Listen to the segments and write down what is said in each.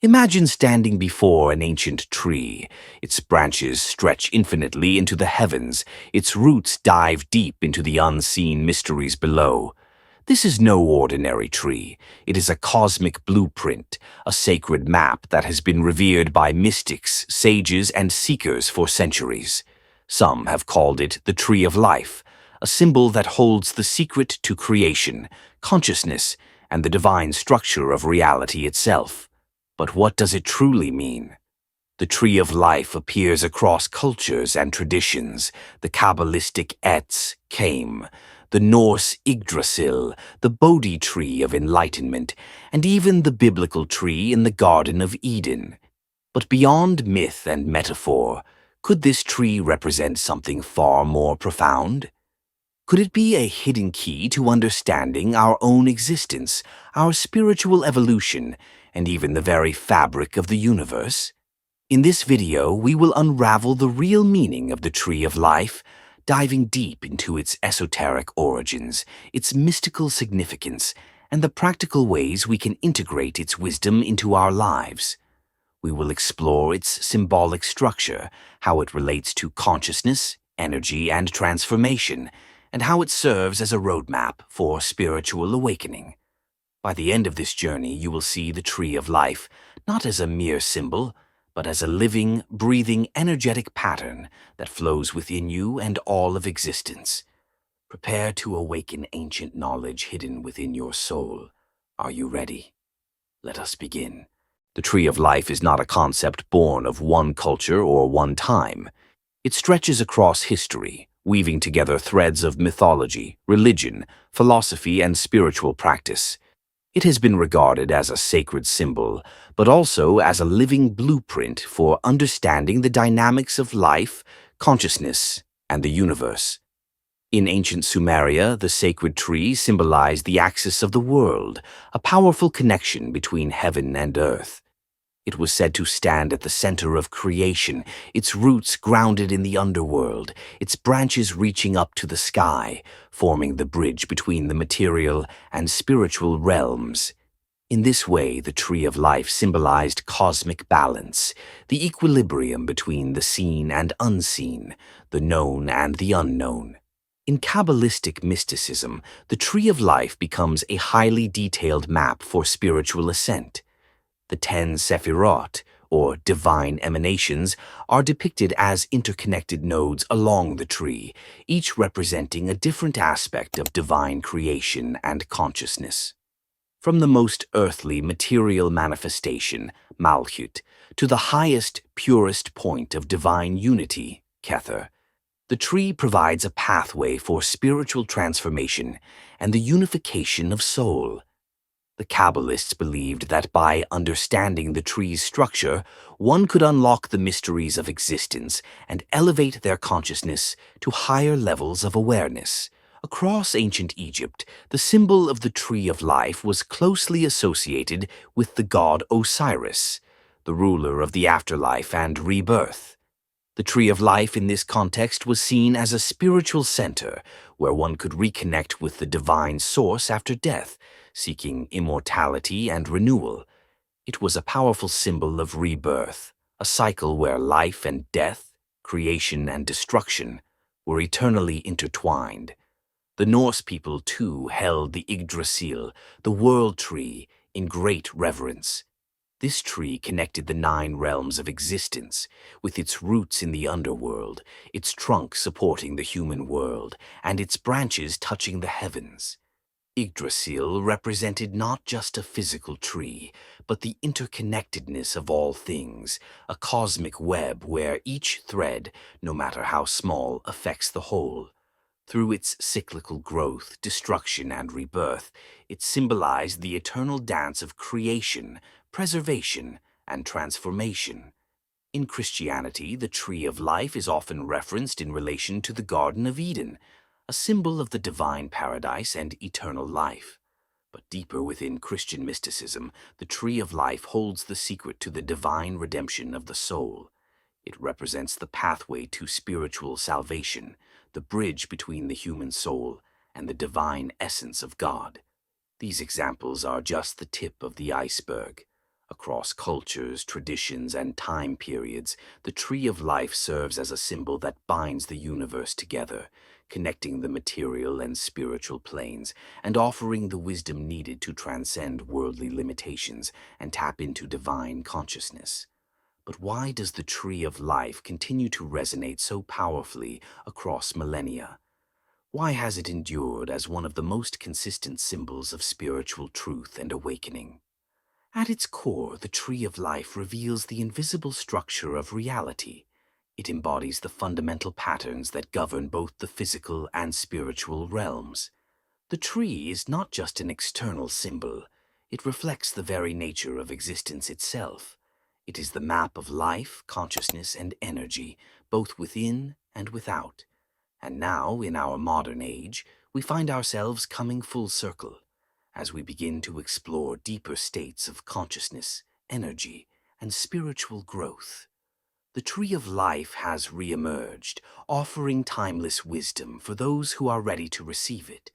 Imagine standing before an ancient tree. Its branches stretch infinitely into the heavens. Its roots dive deep into the unseen mysteries below. This is no ordinary tree. It is a cosmic blueprint, a sacred map that has been revered by mystics, sages, and seekers for centuries. Some have called it the Tree of Life, a symbol that holds the secret to creation, consciousness, and the divine structure of reality itself. But what does it truly mean? The Tree of Life appears across cultures and traditions. The Kabbalistic Etz came, the Norse Yggdrasil, the Bodhi tree of enlightenment, and even the biblical tree in the Garden of Eden. But beyond myth and metaphor, could this tree represent something far more profound? Could it be a hidden key to understanding our own existence, our spiritual evolution, and even the very fabric of the universe? In this video, we will unravel the real meaning of the Tree of Life, diving deep into its esoteric origins, its mystical significance, and the practical ways we can integrate its wisdom into our lives. We will explore its symbolic structure, how it relates to consciousness, energy, and transformation, and how it serves as a roadmap for spiritual awakening. By the end of this journey, you will see the Tree of Life not as a mere symbol, but as a living, breathing, energetic pattern that flows within you and all of existence. Prepare to awaken ancient knowledge hidden within your soul. Are you ready? Let us begin. The Tree of Life is not a concept born of one culture or one time. It stretches across history, weaving together threads of mythology, religion, philosophy, and spiritual practice. It has been regarded as a sacred symbol, but also as a living blueprint for understanding the dynamics of life, consciousness, and the universe. In ancient Sumeria, the sacred tree symbolized the axis of the world, a powerful connection between heaven and earth. It was said to stand at the center of creation, its roots grounded in the underworld, its branches reaching up to the sky, forming the bridge between the material and spiritual realms. In this way, the Tree of Life symbolized cosmic balance, the equilibrium between the seen and unseen, the known and the unknown. In Kabbalistic mysticism, the Tree of Life becomes a highly detailed map for spiritual ascent. The 10 Sephirot, or divine emanations, are depicted as interconnected nodes along the tree, each representing a different aspect of divine creation and consciousness. From the most earthly material manifestation, Malchut, to the highest, purest point of divine unity, Kether, the tree provides a pathway for spiritual transformation and the unification of soul. The Kabbalists believed that by understanding the tree's structure, one could unlock the mysteries of existence and elevate their consciousness to higher levels of awareness. Across ancient Egypt, the symbol of the Tree of Life was closely associated with the god Osiris, the ruler of the afterlife and rebirth. The Tree of Life in this context was seen as a spiritual center where one could reconnect with the divine source after death, seeking immortality and renewal. It was a powerful symbol of rebirth, a cycle where life and death, creation and destruction, were eternally intertwined. The Norse people, too, held the Yggdrasil, the world tree, in great reverence. This tree connected the 9 realms of existence, with its roots in the underworld, its trunk supporting the human world, and its branches touching the heavens. Yggdrasil represented not just a physical tree, but the interconnectedness of all things, a cosmic web where each thread, no matter how small, affects the whole. Through its cyclical growth, destruction, and rebirth, it symbolized the eternal dance of creation, preservation, and transformation. In Christianity, the Tree of Life is often referenced in relation to the Garden of Eden, a symbol of the divine paradise and eternal life. But deeper within Christian mysticism, the Tree of Life holds the secret to the divine redemption of the soul. It represents the pathway to spiritual salvation, the bridge between the human soul and the divine essence of God. These examples are just the tip of the iceberg. Across cultures, traditions, and time periods, the tree of life serves as a symbol that binds the universe together, connecting the material and spiritual planes, and offering the wisdom needed to transcend worldly limitations and tap into divine consciousness. But why does the tree of life continue to resonate so powerfully across millennia? Why has it endured as one of the most consistent symbols of spiritual truth and awakening? At its core, the tree of life reveals the invisible structure of reality. It embodies the fundamental patterns that govern both the physical and spiritual realms. The tree is not just an external symbol, it reflects the very nature of existence itself. It is the map of life, consciousness, and energy, both within and without. And now, in our modern age, we find ourselves coming full circle as we begin to explore deeper states of consciousness, energy, and spiritual growth. The tree of life has re-emerged, offering timeless wisdom for those who are ready to receive it.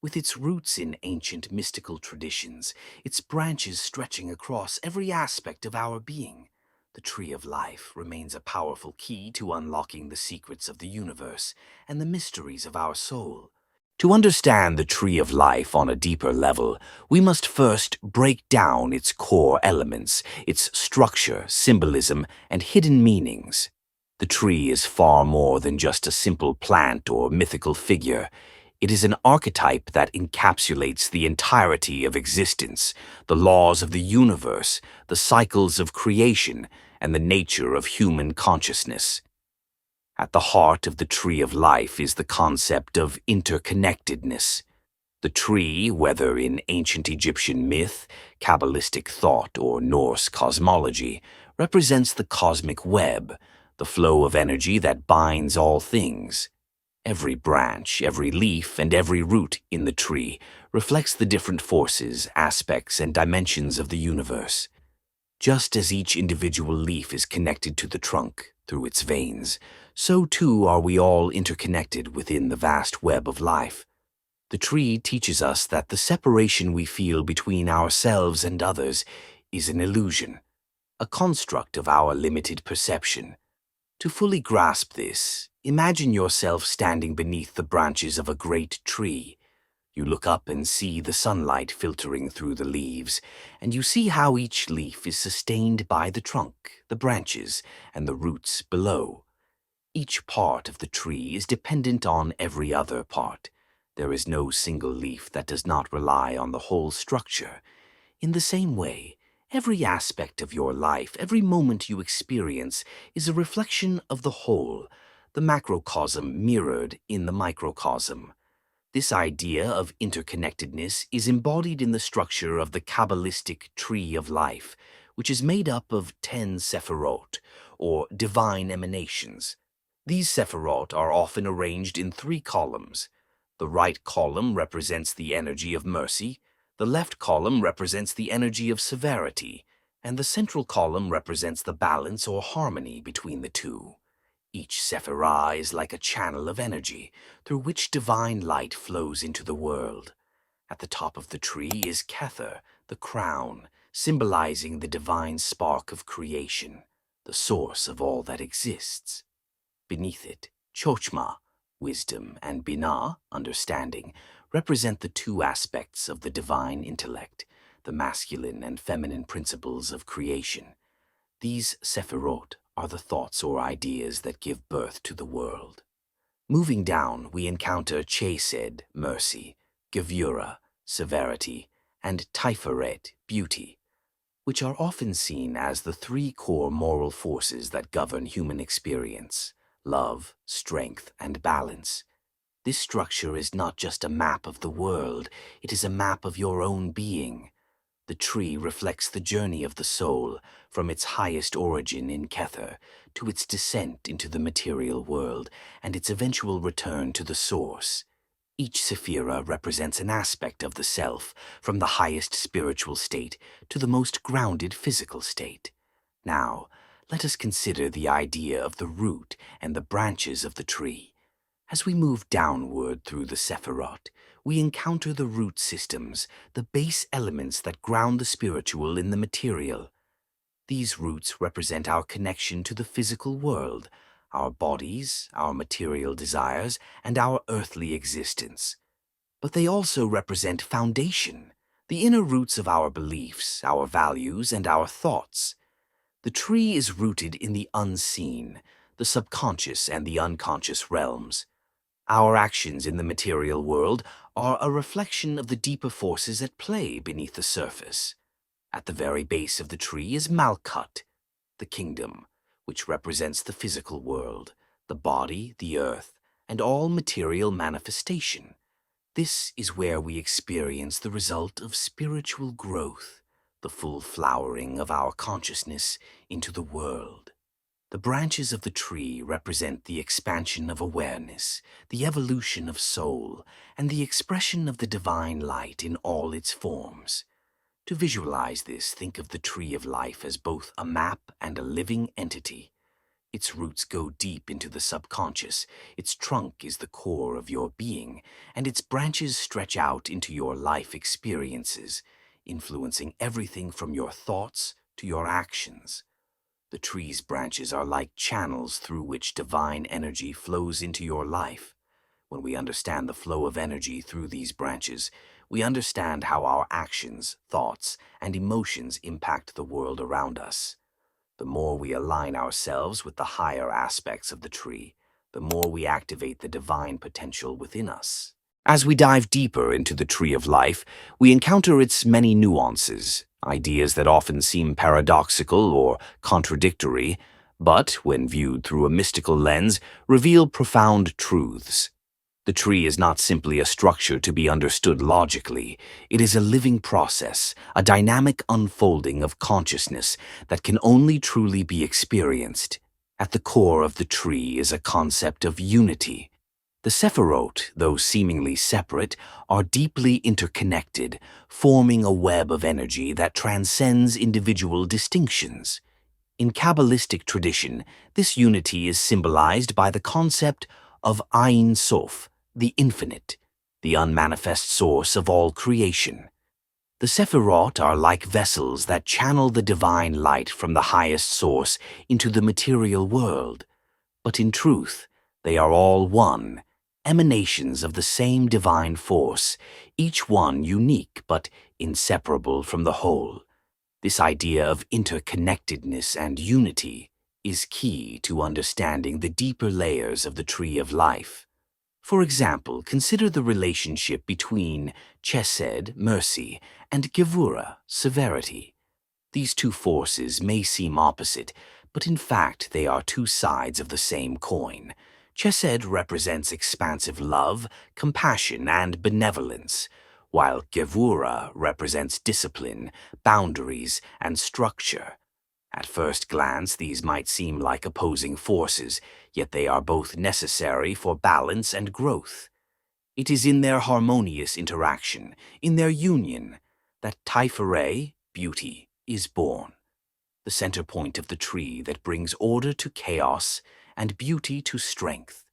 With its roots in ancient mystical traditions, its branches stretching across every aspect of our being, the tree of life remains a powerful key to unlocking the secrets of the universe and the mysteries of our soul. To understand the tree of life on a deeper level, we must first break down its core elements, its structure, symbolism, and hidden meanings. The tree is far more than just a simple plant or mythical figure. It is an archetype that encapsulates the entirety of existence, the laws of the universe, the cycles of creation, and the nature of human consciousness. At the heart of the tree of life is the concept of interconnectedness. The tree, whether in ancient Egyptian myth, Kabbalistic thought, or Norse cosmology, represents the cosmic web, the flow of energy that binds all things. Every branch, every leaf, and every root in the tree reflects the different forces, aspects, and dimensions of the universe. Just as each individual leaf is connected to the trunk through its veins, so too are we all interconnected within the vast web of life. The tree teaches us that the separation we feel between ourselves and others is an illusion, a construct of our limited perception. To fully grasp this, imagine yourself standing beneath the branches of a great tree. You look up and see the sunlight filtering through the leaves, and you see how each leaf is sustained by the trunk, the branches, and the roots below. Each part of the tree is dependent on every other part. There is no single leaf that does not rely on the whole structure. In the same way, every aspect of your life, every moment you experience, is a reflection of the whole, the macrocosm mirrored in the microcosm. This idea of interconnectedness is embodied in the structure of the Kabbalistic tree of life, which is made up of 10 sephirot, or divine emanations. These sephirot are often arranged in 3 columns. The right column represents the energy of mercy, the left column represents the energy of severity, and the central column represents the balance or harmony between the two. Each sephirah is like a channel of energy through which divine light flows into the world. At the top of the tree is Kether, the crown, symbolizing the divine spark of creation, the source of all that exists. Beneath it, Chochmah, wisdom, and Binah, understanding, represent the 2 aspects of the divine intellect, the masculine and feminine principles of creation. These sephirot are the thoughts or ideas that give birth to the world. Moving down, we encounter Chesed, mercy, Gevurah, severity, and Tiferet, beauty, which are often seen as the 3 core moral forces that govern human experience: love, strength, and balance. This structure is not just a map of the world, it is a map of your own being. The tree reflects the journey of the soul from its highest origin in Kether to its descent into the material world and its eventual return to the source. Each sephira represents an aspect of the self, from the highest spiritual state to the most grounded physical state. Now, let us consider the idea of the root and the branches of the tree. As we move downward through the sephirot, we encounter the root systems, the base elements that ground the spiritual in the material. These roots represent our connection to the physical world, our bodies, our material desires, and our earthly existence. But they also represent foundation, the inner roots of our beliefs, our values, and our thoughts. The tree is rooted in the unseen, the subconscious and the unconscious realms. Our actions in the material world are a reflection of the deeper forces at play beneath the surface. At the very base of the tree is Malkut, the kingdom, which represents the physical world, the body, the earth, and all material manifestation. This is where we experience the result of spiritual growth, the full flowering of our consciousness into the world. The branches of the tree represent the expansion of awareness, the evolution of soul, and the expression of the divine light in all its forms. To visualize this, think of the tree of life as both a map and a living entity. Its roots go deep into the subconscious, its trunk is the core of your being, and its branches stretch out into your life experiences, influencing everything from your thoughts to your actions. The tree's branches are like channels through which divine energy flows into your life. When we understand the flow of energy through these branches, we understand how our actions, thoughts, and emotions impact the world around us. The more we align ourselves with the higher aspects of the tree, the more we activate the divine potential within us. As we dive deeper into the tree of life, we encounter its many nuances, ideas that often seem paradoxical or contradictory, but, when viewed through a mystical lens, reveal profound truths. The tree is not simply a structure to be understood logically. It is a living process, a dynamic unfolding of consciousness that can only truly be experienced. At the core of the tree is a concept of unity. The Sephirot, though seemingly separate, are deeply interconnected, forming a web of energy that transcends individual distinctions. In Kabbalistic tradition, this unity is symbolized by the concept of Ein Sof, the infinite, the unmanifest source of all creation. The Sephirot are like vessels that channel the divine light from the highest source into the material world. But in truth, they are all one, emanations of the same divine force, each one unique but inseparable from the whole. This idea of interconnectedness and unity is key to understanding the deeper layers of the tree of life. For example, consider the relationship between chesed, mercy, and gevura, severity. These two forces may seem opposite, but in fact they are two sides of the same coin. Chesed represents expansive love, compassion, and benevolence, while gevura represents discipline, boundaries, and structure. At first glance, these might seem like opposing forces, yet they are both necessary for balance and growth. It is in their harmonious interaction, in their union, that Taiferei, beauty, is born, the center point of the tree that brings order to chaos and beauty to strength.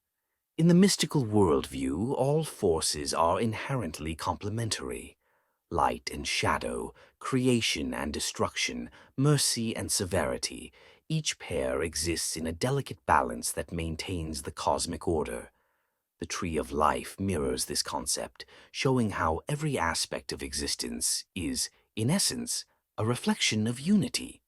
In the mystical worldview, all forces are inherently complementary. Light and shadow, creation and destruction, mercy and severity, each pair exists in a delicate balance that maintains the cosmic order. The tree of life mirrors this concept, showing how every aspect of existence is, in essence, a reflection of unity.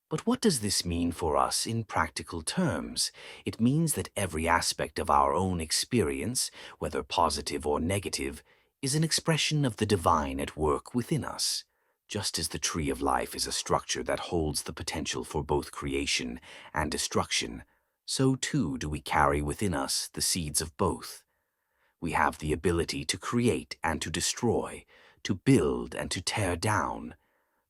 But what does this mean for us in practical terms? It means that every aspect of our own experience, whether positive or negative, is an expression of the divine at work within us. Just as the tree of life is a structure that holds the potential for both creation and destruction, so too do we carry within us the seeds of both. We have the ability to create and to destroy, to build and to tear down.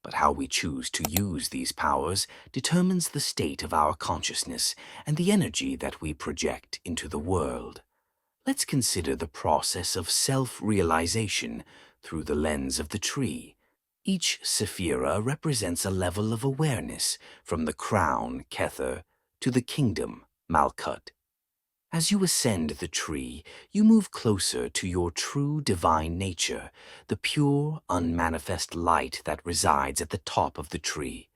But how we choose to use these powers determines the state of our consciousness and the energy that we project into the world. Let's consider the process of self-realization through the lens of the tree. Each sephira represents a level of awareness, from the crown, Kether, to the kingdom, Malkut. As you ascend the tree, you move closer to your true divine nature, the pure, unmanifest light that resides at the top of the tree.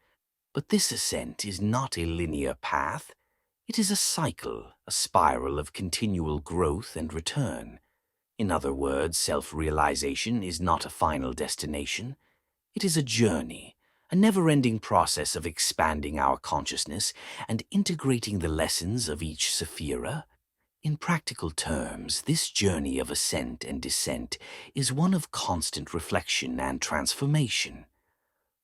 But this ascent is not a linear path. It is a cycle, a spiral of continual growth and return. In other words, self-realization is not a final destination. It is a journey, a never-ending process of expanding our consciousness and integrating the lessons of each sephira. In practical terms, this journey of ascent and descent is one of constant reflection and transformation.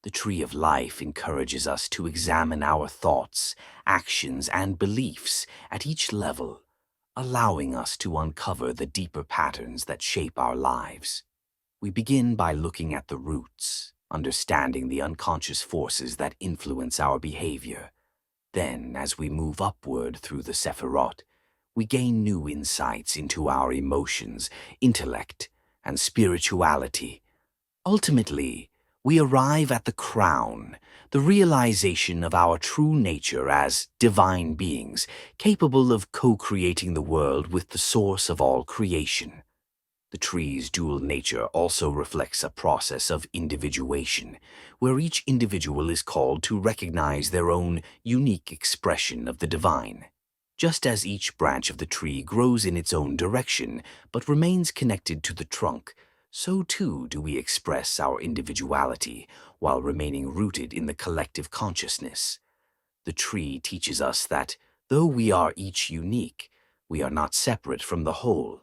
The Tree of Life encourages us to examine our thoughts, actions, and beliefs at each level, allowing us to uncover the deeper patterns that shape our lives. We begin by looking at the roots, understanding the unconscious forces that influence our behavior. Then, as we move upward through the Sephirot, we gain new insights into our emotions, intellect, and spirituality. Ultimately, we arrive at the crown, the realization of our true nature as divine beings, capable of co-creating the world with the source of all creation. The tree's dual nature also reflects a process of individuation, where each individual is called to recognize their own unique expression of the divine. Just as each branch of the tree grows in its own direction, but remains connected to the trunk, so too do we express our individuality while remaining rooted in the collective consciousness. The tree teaches us that, though we are each unique, we are not separate from the whole.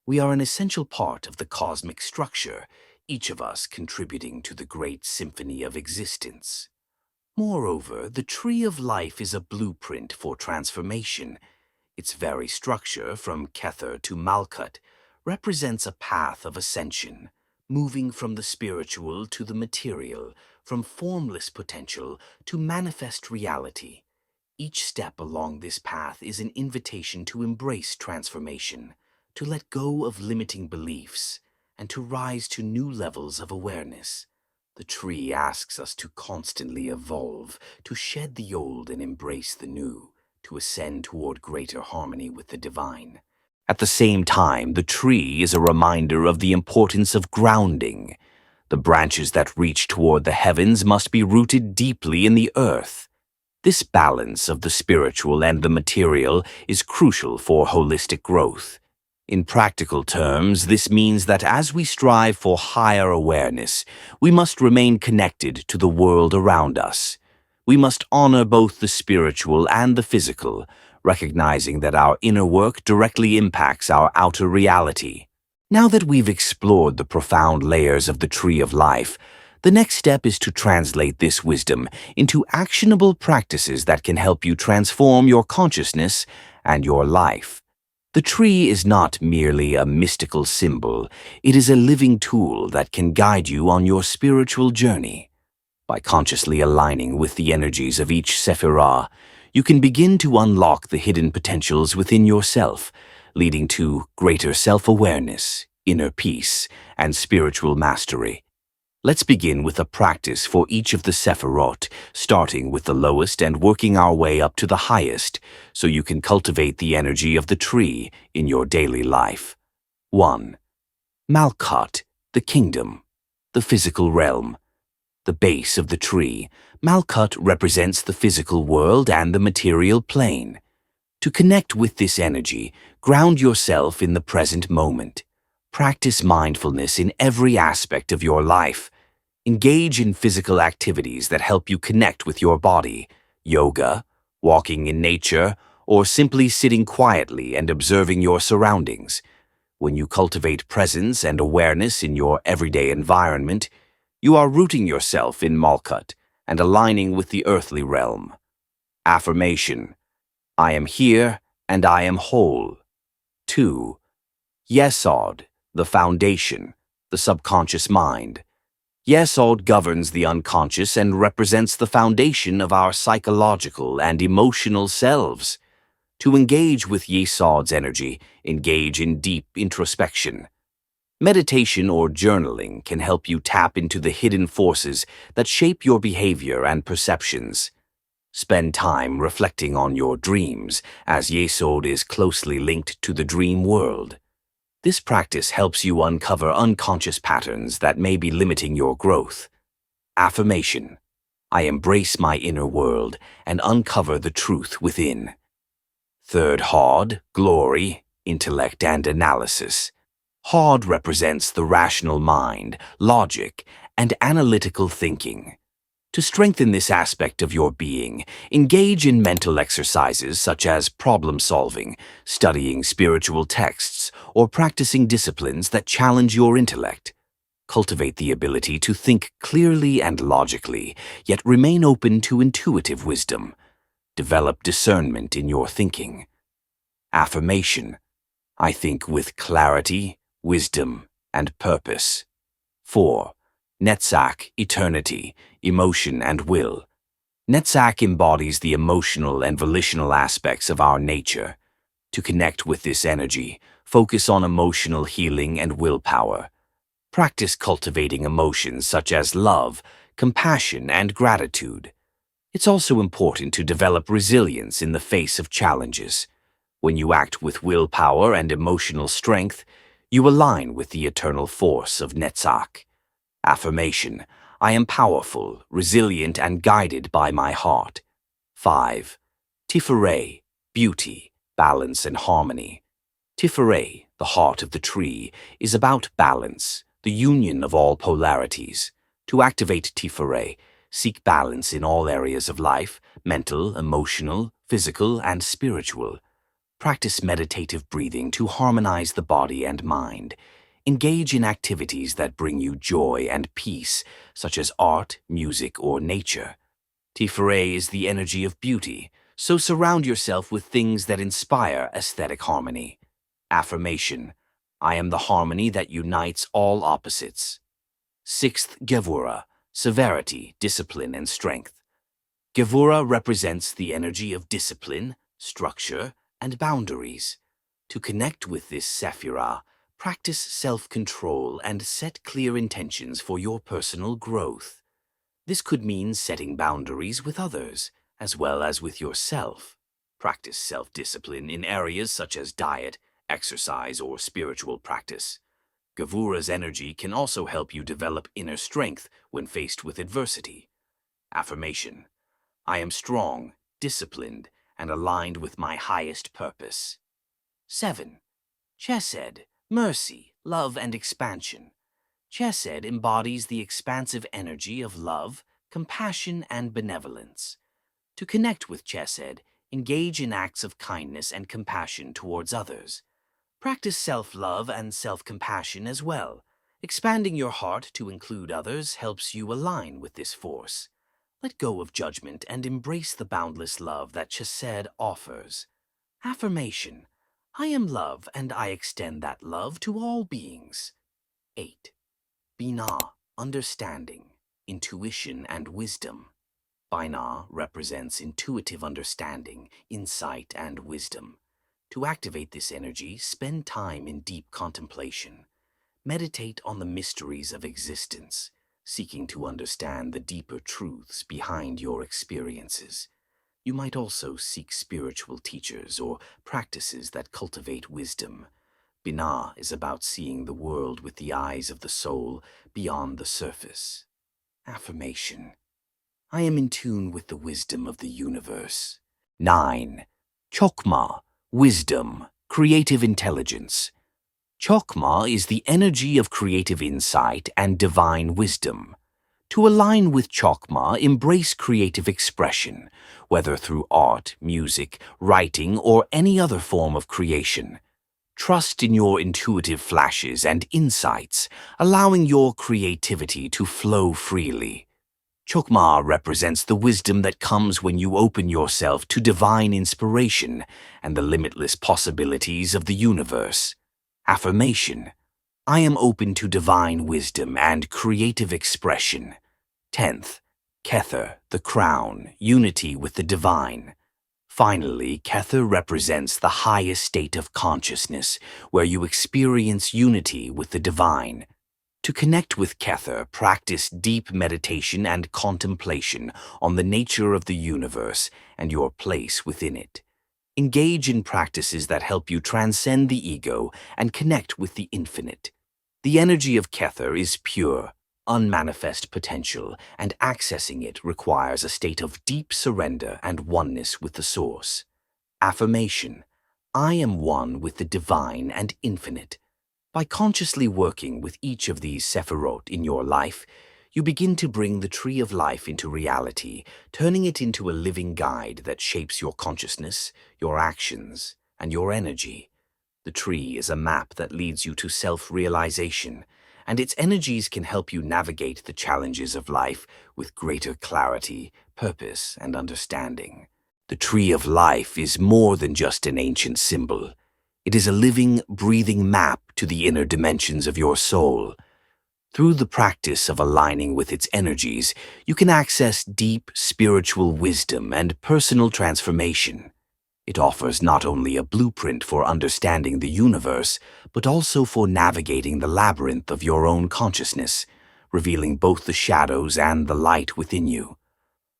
We are an essential part of the cosmic structure, each of us contributing to the great symphony of existence. Moreover, the Tree of Life is a blueprint for transformation. Its very structure, from Kether to Malkut, represents a path of ascension, moving from the spiritual to the material, from formless potential to manifest reality. Each step along this path is an invitation to embrace transformation, to let go of limiting beliefs, and to rise to new levels of awareness. The tree asks us to constantly evolve, to shed the old and embrace the new, to ascend toward greater harmony with the divine. At the same time, the tree is a reminder of the importance of grounding. The branches that reach toward the heavens must be rooted deeply in the earth. This balance of the spiritual and the material is crucial for holistic growth. In practical terms, this means that as we strive for higher awareness, we must remain connected to the world around us. We must honor both the spiritual and the physical, recognizing that our inner work directly impacts our outer reality. Now that we've explored the profound layers of the Tree of Life, the next step is to translate this wisdom into actionable practices that can help you transform your consciousness and your life. The tree is not merely a mystical symbol, it is a living tool that can guide you on your spiritual journey. By consciously aligning with the energies of each sephirah, you can begin to unlock the hidden potentials within yourself, leading to greater self-awareness, inner peace, and spiritual mastery. Let's begin with a practice for each of the Sephirot, starting with the lowest and working our way up to the highest, so you can cultivate the energy of the tree in your daily life. 1. Malkut, the kingdom, the physical realm. The base of the tree, Malkut represents the physical world and the material plane. To connect with this energy, ground yourself in the present moment. Practice mindfulness in every aspect of your life. Engage in physical activities that help you connect with your body, yoga, walking in nature, or simply sitting quietly and observing your surroundings. When you cultivate presence and awareness in your everyday environment, you are rooting yourself in Malkut and aligning with the earthly realm. Affirmation: I am here and I am whole. 2. Yesod, the foundation, the subconscious mind. Yesod governs the unconscious and represents the foundation of our psychological and emotional selves. To engage with Yesod's energy, engage in deep introspection. Meditation or journaling can help you tap into the hidden forces that shape your behavior and perceptions. Spend time reflecting on your dreams, as Yesod is closely linked to the dream world. This practice helps you uncover unconscious patterns that may be limiting your growth. Affirmation: I embrace my inner world and uncover the truth within. Third Hod, glory, intellect, and analysis. Hod represents the rational mind, logic, and analytical thinking. To strengthen this aspect of your being, engage in mental exercises such as problem solving, studying spiritual texts, or practicing disciplines that challenge your intellect. Cultivate the ability to think clearly and logically, yet remain open to intuitive wisdom. Develop discernment in your thinking. Affirmation: I think with clarity, wisdom, and purpose. 4. Netzach, eternity, emotion, and will. Netzach embodies the emotional and volitional aspects of our nature. To connect with this energy, focus on emotional healing and willpower. Practice cultivating emotions such as love, compassion, and gratitude. It's also important to develop resilience in the face of challenges. When you act with willpower and emotional strength, you align with the eternal force of Netzach. Affirmation: I am powerful, resilient, and guided by my heart. 5. Tiferei, beauty, balance, and harmony. Tiferei, the heart of the tree, is about balance, the union of all polarities. To activate Tiferei, seek balance in all areas of life: mental, emotional, physical, and spiritual. Practice meditative breathing to harmonize the body and mind. Engage in activities that bring you joy and peace, such as art, music, or nature. Tiferei is the energy of beauty, so surround yourself with things that inspire aesthetic harmony. Affirmation: I am the harmony that unites all opposites. 6th Gevura, severity, discipline, and strength. Gevura represents the energy of discipline, structure, and boundaries. To connect with this Sephirah, practice self-control and set clear intentions for your personal growth. This could mean setting boundaries with others, as well as with yourself. Practice self-discipline in areas such as diet, exercise, or spiritual practice. Gevura's energy can also help you develop inner strength when faced with adversity. Affirmation: I am strong, disciplined, and aligned with my highest purpose. 7. Chesed, mercy, love, and expansion. Chesed embodies the expansive energy of love, compassion, and benevolence. To connect with Chesed, engage in acts of kindness and compassion towards others. Practice self-love and self-compassion as well. Expanding your heart to include others helps you align with this force. Let go of judgment and embrace the boundless love that Chesed offers. Affirmation: I am love and I extend that love to all beings. 8. Binah, understanding, intuition, and wisdom. Binah represents intuitive understanding, insight, and wisdom. To activate this energy, spend time in deep contemplation. Meditate on the mysteries of existence, seeking to understand the deeper truths behind your experiences. You might also seek spiritual teachers or practices that cultivate wisdom. Binah is about seeing the world with the eyes of the soul beyond the surface. Affirmation: I am in tune with the wisdom of the universe. 9. Chokmah, wisdom, creative intelligence. Chokmah is the energy of creative insight and divine wisdom. To align with Chokmah, embrace creative expression, whether through art, music, writing, or any other form of creation. Trust in your intuitive flashes and insights, allowing your creativity to flow freely. Chokmah represents the wisdom that comes when you open yourself to divine inspiration and the limitless possibilities of the universe. Affirmation: I am open to divine wisdom and creative expression. 10th, Kether, the crown, unity with the divine. Finally, Kether represents the highest state of consciousness, where you experience unity with the divine. To connect with Kether, practice deep meditation and contemplation on the nature of the universe and your place within it. Engage in practices that help you transcend the ego and connect with the infinite. The energy of Kether is pure, unmanifest potential, and accessing it requires a state of deep surrender and oneness with the source. Affirmation: I am one with the divine and infinite. By consciously working with each of these sephirot in your life, you begin to bring the tree of life into reality, turning it into a living guide that shapes your consciousness, your actions, and your energy. The tree is a map that leads you to self-realization, and its energies can help you navigate the challenges of life with greater clarity, purpose, and understanding. The tree of life is more than just an ancient symbol. It is a living, breathing map to the inner dimensions of your soul. Through the practice of aligning with its energies, you can access deep spiritual wisdom and personal transformation. It offers not only a blueprint for understanding the universe, but also for navigating the labyrinth of your own consciousness, revealing both the shadows and the light within you.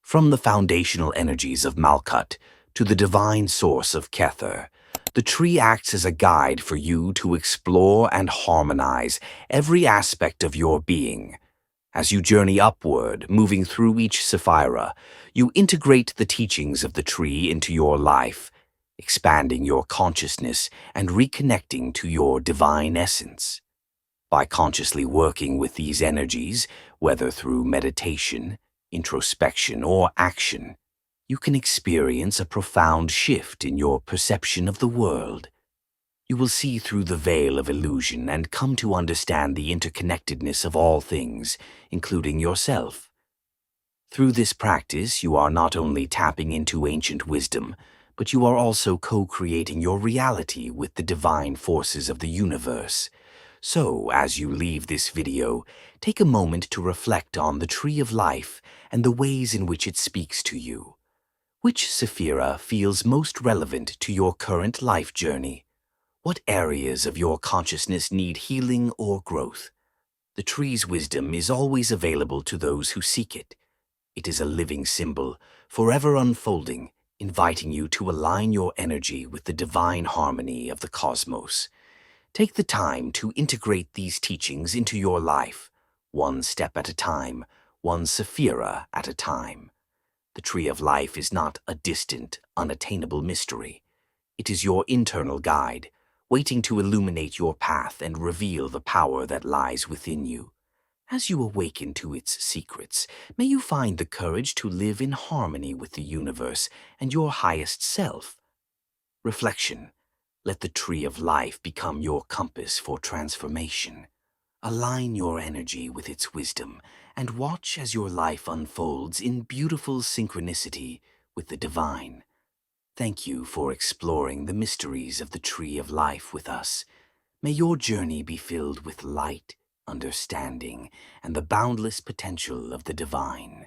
From the foundational energies of Malkut to the divine source of Kether, the tree acts as a guide for you to explore and harmonize every aspect of your being. As you journey upward, moving through each sephira, you integrate the teachings of the tree into your life, expanding your consciousness and reconnecting to your divine essence. By consciously working with these energies, whether through meditation, introspection, or action, you can experience a profound shift in your perception of the world. You will see through the veil of illusion and come to understand the interconnectedness of all things, including yourself. Through this practice, you are not only tapping into ancient wisdom, but you are also co-creating your reality with the divine forces of the universe. So, as you leave this video, take a moment to reflect on the tree of life and the ways in which it speaks to you. Which sephira feels most relevant to your current life journey? What areas of your consciousness need healing or growth? The tree's wisdom is always available to those who seek it. It is a living symbol, forever unfolding, inviting you to align your energy with the divine harmony of the cosmos. Take the time to integrate these teachings into your life, one step at a time, one sephira at a time. The tree of life is not a distant, unattainable mystery. It is your internal guide, waiting to illuminate your path and reveal the power that lies within you. As you awaken to its secrets, may you find the courage to live in harmony with the universe and your highest self. Reflection: let the tree of life become your compass for transformation. Align your energy with its wisdom and watch as your life unfolds in beautiful synchronicity with the divine. Thank you for exploring the mysteries of the tree of life with us. May your journey be filled with light, understanding, and the boundless potential of the divine.